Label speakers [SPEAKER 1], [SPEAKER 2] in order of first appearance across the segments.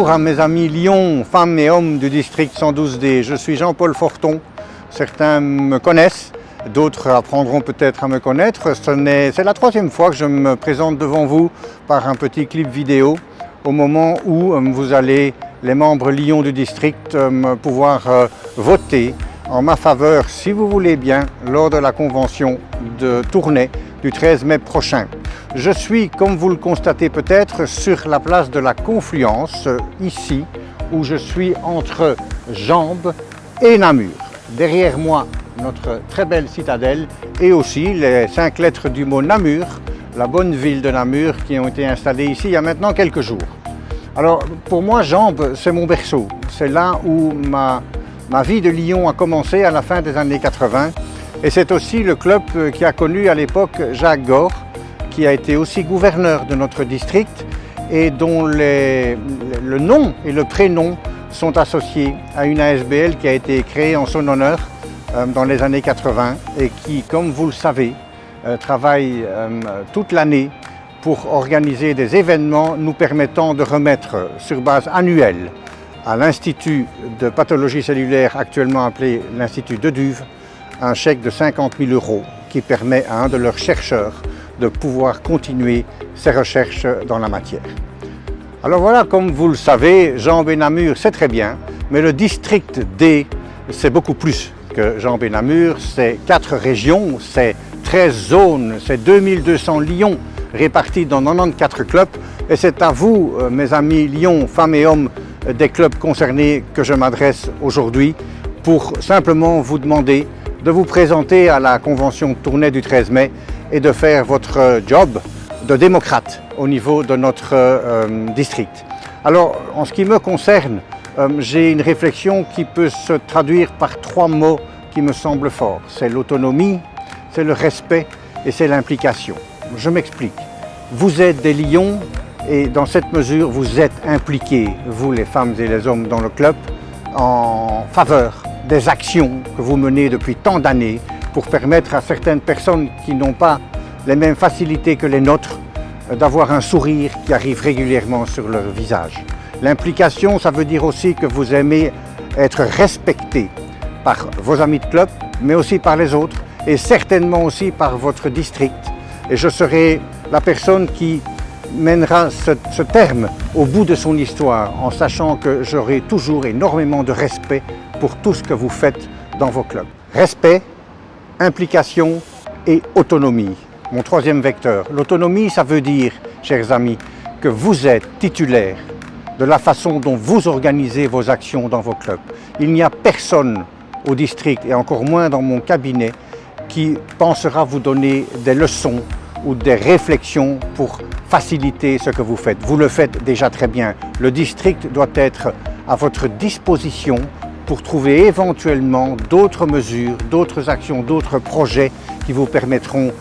[SPEAKER 1] Bonjour à mes amis Lyon, femmes et hommes du district 112D. Je suis Jean-Paul Forton. Certains me connaissent, d'autres apprendront peut-être à me connaître. C'est la troisième fois que je me présente devant vous par un petit clip vidéo au moment où vous allez, les membres Lyon du district, pouvoir voter en ma faveur, si vous voulez bien, lors de la convention de Tournai du 13 mai prochain. Je suis, comme vous le constatez peut-être, sur la place de la Confluence, ici, où je suis entre Jambes et Namur. Derrière moi, notre très belle citadelle et aussi les 5 lettres du mot Namur, la bonne ville de Namur, qui ont été installées ici il y a maintenant quelques jours. Alors, pour moi, Jambes, c'est mon berceau. C'est là où ma vie de Lyon a commencé à la fin des années 80. Et c'est aussi le club qui a connu à l'époque Jacques Gore, qui a été aussi gouverneur de notre district et dont le nom et le prénom sont associés à une ASBL qui a été créée en son honneur dans les années 80 et qui, comme vous le savez, travaille toute l'année pour organiser des événements nous permettant de remettre sur base annuelle à l'Institut de pathologie cellulaire, actuellement appelé l'Institut de Duve, un chèque de 50 000 € qui permet à un de leurs chercheurs de pouvoir continuer ses recherches dans la matière. Alors voilà, comme vous le savez, Jambes et Namur, c'est très bien, mais le district D, c'est beaucoup plus que Jambes et Namur. C'est 4 régions, c'est 13 zones, c'est 2200 lions répartis dans 94 clubs. Et c'est à vous, mes amis Lyon, femmes et hommes des clubs concernés, que je m'adresse aujourd'hui pour simplement vous demander de vous présenter à la convention de Tournai du 13 mai et de faire votre job de démocrate au niveau de notre district. Alors, en ce qui me concerne, j'ai une réflexion qui peut se traduire par 3 mots qui me semblent forts. C'est l'autonomie, c'est le respect et c'est l'implication. Je m'explique. Vous êtes des lions et dans cette mesure, vous êtes impliqués, vous les femmes et les hommes dans le club, en faveur des actions que vous menez depuis tant d'années pour permettre à certaines personnes qui n'ont pas les mêmes facilités que les nôtres d'avoir un sourire qui arrive régulièrement sur leur visage. L'implication, ça veut dire aussi que vous aimez être respecté par vos amis de club, mais aussi par les autres et certainement aussi par votre district. Et je serai la personne qui mènera ce terme au bout de son histoire en sachant que j'aurai toujours énormément de respect pour tout ce que vous faites dans vos clubs. Respect, implication et autonomie. Mon 3e vecteur. L'autonomie, ça veut dire, chers amis, que vous êtes titulaire de la façon dont vous organisez vos actions dans vos clubs. Il n'y a personne au district, et encore moins dans mon cabinet, qui pensera vous donner des leçons ou des réflexions pour faciliter ce que vous faites. Vous le faites déjà très bien. Le district doit être à votre disposition pour trouver éventuellement d'autres mesures, d'autres actions, d'autres projets qui vous permettront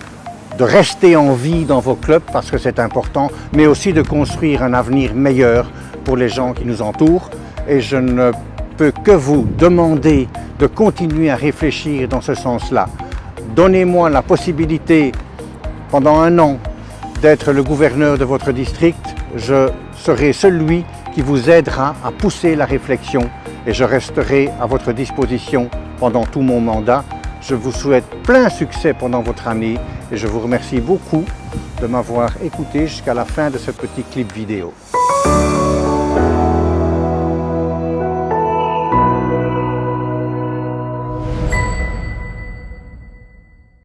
[SPEAKER 1] de rester en vie dans vos clubs parce que c'est important, mais aussi de construire un avenir meilleur pour les gens qui nous entourent. Et je ne peux que vous demander de continuer à réfléchir dans ce sens-là. Donnez-moi la possibilité, pendant 1 an, d'être le gouverneur de votre district. Je serai celui qui vous aidera à pousser la réflexion et je resterai à votre disposition pendant tout mon mandat. Je vous souhaite plein succès pendant votre année et je vous remercie beaucoup de m'avoir écouté jusqu'à la fin de ce petit clip vidéo.